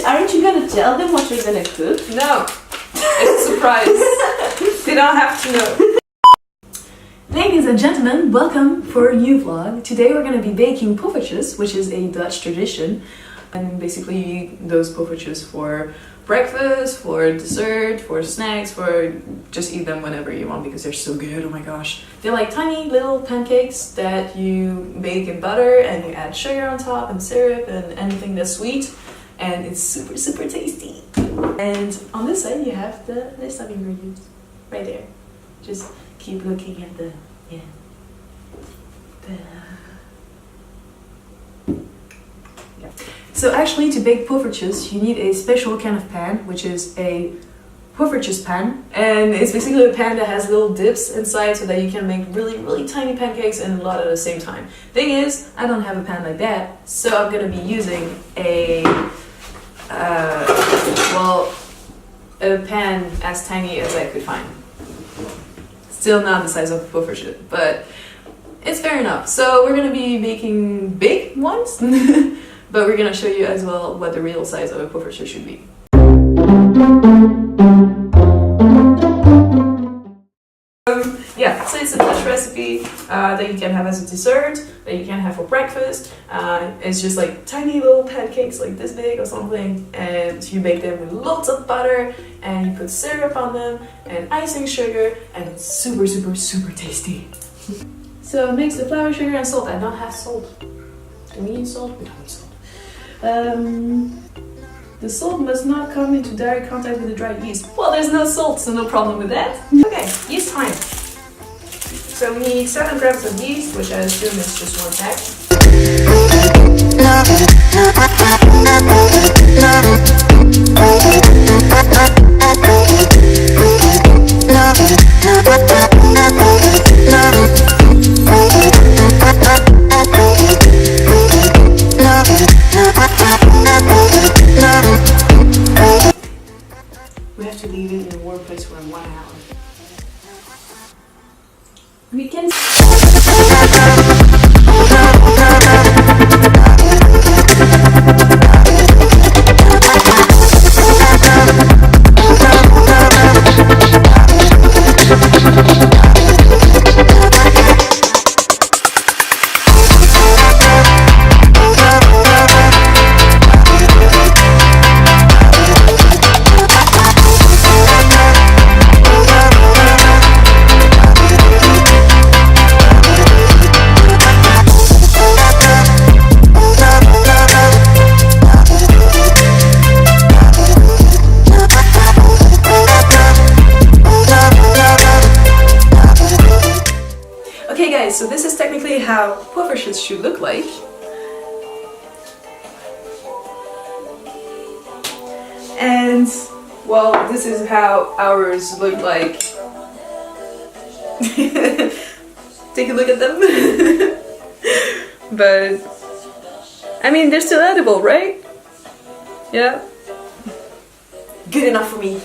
aren't you gonna tell them what you're gonna cook? No, it's a surprise. They don't have to know. Ladies and gentlemen, welcome for a new vlog. Today we're gonna be baking poffertjes, which is a Dutch tradition. And basically you eat those poffertjes for breakfast, for dessert, for snacks, for just eat them whenever you want because they're so good, oh my gosh. They're like tiny little pancakes that you bake in butter and you add sugar on top and syrup and anything that's sweet. And it's super, super tasty. And on this side you have the list of ingredients right there. Just keep looking at the, yeah. So actually to bake poffertjes you need a special kind of pan, which is a Poffertjes pan, and it's basically a pan that has little dips inside so that you can make really, really tiny pancakes and a lot at the same time. Thing is, I don't have a pan like that, so I'm gonna be using a pan as tiny as I could find. Still not the size of a poffertje, but it's fair enough. So we're gonna be making big ones, but we're gonna show you as well what the real size of a poffertje should be. Yeah, so it's a Dutch recipe that you can have as a dessert, that you can have for breakfast. It's just like tiny little pancakes like this big or something, and you bake them with lots of butter and you put syrup on them and icing sugar, and it's super, super, super tasty. So mix the flour, sugar and salt. I don't have salt. Do we need salt? We don't need salt. The salt must not come into direct contact with the dry yeast. Well, there's no salt, so no problem with that. Okay, yeast time. So we need 7 grams of yeast, which I assume is just 1 pack. We have to leave it in a warm place for 1 hour. We can. So this is technically how poffertjes should look like. And, well, this is how ours look like. Take a look at them. But, I mean, they're still edible, right? Yeah? Good enough for me.